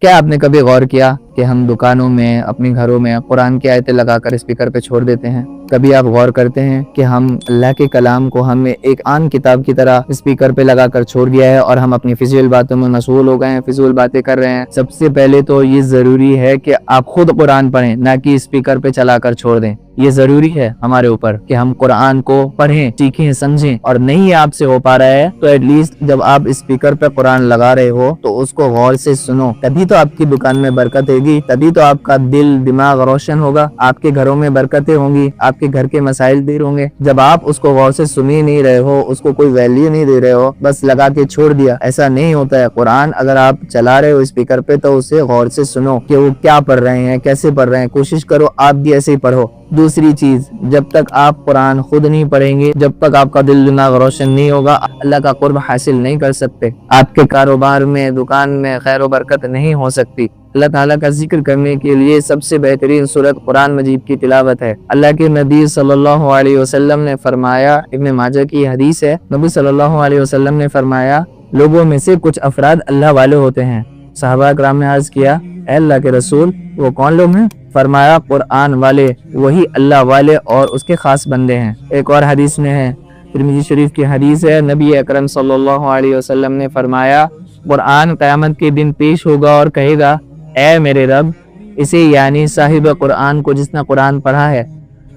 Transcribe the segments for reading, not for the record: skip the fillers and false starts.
کیا آپ نے کبھی غور کیا کہ ہم دکانوں میں، اپنے گھروں میں قرآن کی آیتیں لگا کر اسپیکر پہ چھوڑ دیتے ہیں؟ کبھی آپ غور کرتے ہیں کہ ہم اللہ کے کلام کو ہم نے ایک عام کتاب کی طرح اسپیکر پہ لگا کر چھوڑ دیا ہے اور ہم اپنی فضول باتوں میں مشغول ہو گئے ہیں، فضول باتیں کر رہے ہیں؟ سب سے پہلے تو یہ ضروری ہے کہ آپ خود قرآن پڑھیں، نہ کہ اسپیکر پہ چلا کر چھوڑ دیں۔ یہ ضروری ہے ہمارے اوپر کہ ہم قرآن کو پڑھیں، سیکھیں، سمجھیں، اور نہیں آپ سے ہو پا رہا ہے تو ایٹ لیسٹ جب آپ اسپیکر پہ قرآن لگا رہے ہو تو اس کو غور سے سنو، تبھی تو آپ کی دکان میں برکت ہوگی، تبھی تو آپ کا دل دماغ روشن ہوگا، آپ کے گھروں میں برکتیں ہوں گی، آپ کے گھر کے مسائل دور ہوں گے۔ جب آپ اس کو غور سے سن ہی نہیں رہے ہو، اس کو کوئی ویلیو نہیں دے رہے ہو، بس لگا کے چھوڑ دیا، ایسا نہیں ہوتا ہے۔ قرآن اگر آپ چلا رہے ہو اسپیکر پہ تو اسے غور سے سنو کہ وہ کیا پڑھ رہے ہیں، کیسے پڑھ رہے ہیں، کوشش کرو آپ بھی ایسے ہی پڑھو۔ دوسری چیز، جب تک آپ قرآن خود نہیں پڑھیں گے، جب تک آپ کا دل دماغ روشن نہیں ہوگا، اللہ کا قرب حاصل نہیں کر سکتے، آپ کے کاروبار میں، دکان میں خیر و برکت نہیں ہو سکتی۔ اللہ تعالیٰ کا ذکر کرنے کے لیے سب سے بہترین سورت قرآن مجید کی تلاوت ہے۔ اللہ کے نبی صلی اللہ علیہ وسلم نے فرمایا، ابن ماجہ کی حدیث ہے، نبی صلی اللہ علیہ وسلم نے فرمایا، لوگوں میں سے کچھ افراد اللہ والے ہوتے ہیں۔ صحابہ کرام نے عرض کیا، اے اللہ کے رسول، وہ کون لوگ ہیں؟ فرمایا، قرآن والے، وہی اللہ والے اور اس کے خاص بندے ہیں۔ ایک اور حدیث میں ہے، ترمذی شریف کی حدیث ہے، نبی اکرم صلی اللہ علیہ وسلم نے فرمایا، قرآن قیامت کے دن پیش ہوگا اور کہے گا، اے میرے رب، اسے یعنی صاحب قرآن کو، جس نے قرآن پڑھا ہے،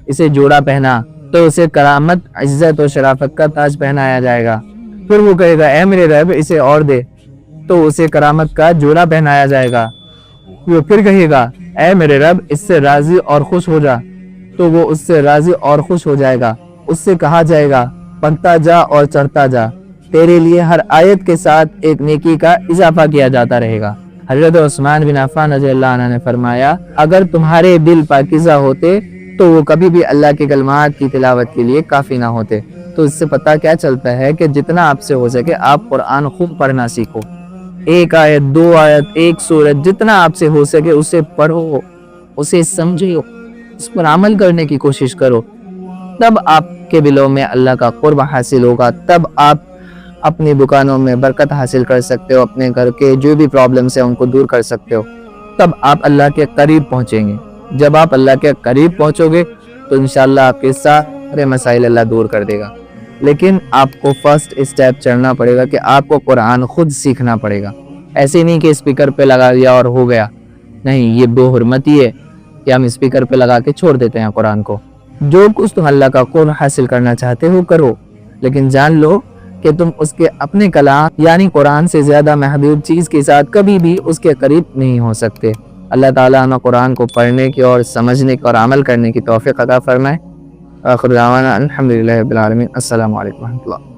اسے جوڑا پہنا، تو اسے کرامت، عزت و شرافت کا تاج پہنایا جائے گا۔ پھر وہ کہے گا، اے میرے رب، اسے اور دے، تو اسے کرامت کا جوڑا پہنایا جائے گا۔ وہ پھر کہے گا، اے میرے رب، اس سے راضی اور خوش ہو جا، تو وہ اس سے راضی اور خوش ہو جائے گا۔ اس سے کہا جائے گا، پڑھتا جا اور چڑھتا جا، تیرے لیے ہر آیت کے ساتھ ایک نیکی کا اضافہ کیا جاتا رہے گا۔ حضرت عثمان بن عفان رضی اللہ عنہ نے فرمایا، اگر تمہارے دل پاکیزہ ہوتے تو وہ کبھی بھی اللہ کے کلمات کی تلاوت کے لیے کافی نہ ہوتے۔ تو اس سے پتہ کیا چلتا ہے کہ جتنا آپ سے ہو سکے آپ قرآن خوب پڑھنا سیکھو، ایک آیت، دو آیت، ایک سورت، جتنا آپ سے ہو سکے اسے پڑھو، اسے سمجھو، اس پر عمل کرنے کی کوشش کرو، تب آپ کے دلوں میں اللہ کا قرب حاصل ہوگا، تب آپ اپنی دکانوں میں برکت حاصل کر سکتے ہو، اپنے گھر کے جو بھی پرابلمز ہیں ان کو دور کر سکتے ہو، تب آپ اللہ کے قریب پہنچیں گے۔ جب آپ اللہ کے قریب پہنچو گے تو انشاءاللہ آپ کے سارے مسائل اللہ دور کر دے گا۔ لیکن آپ کو فرسٹ اسٹیپ چڑھنا پڑے گا کہ آپ کو قرآن خود سیکھنا پڑے گا۔ ایسے نہیں کہ اسپیکر پہ لگا دیا اور ہو گیا، نہیں، یہ بے حرمتی ہے کہ ہم اسپیکر پہ لگا کے چھوڑ دیتے ہیں قرآن کو۔ جو کچھ تم اللہ کا قرب حاصل کرنا چاہتے ہو کرو، لیکن جان لو کہ تم اس کے اپنے کلام یعنی قرآن سے زیادہ محدود چیز کے ساتھ کبھی بھی اس کے قریب نہیں ہو سکتے۔ اللہ تعالیٰ ہمیں قرآن کو پڑھنے کی اور سمجھنے کی اور عمل کرنے کی توفیق عطا فرمائے۔ آخر دعوانا الحمدللہ رب العالمین۔ السلام علیکم ورحمۃ اللہ۔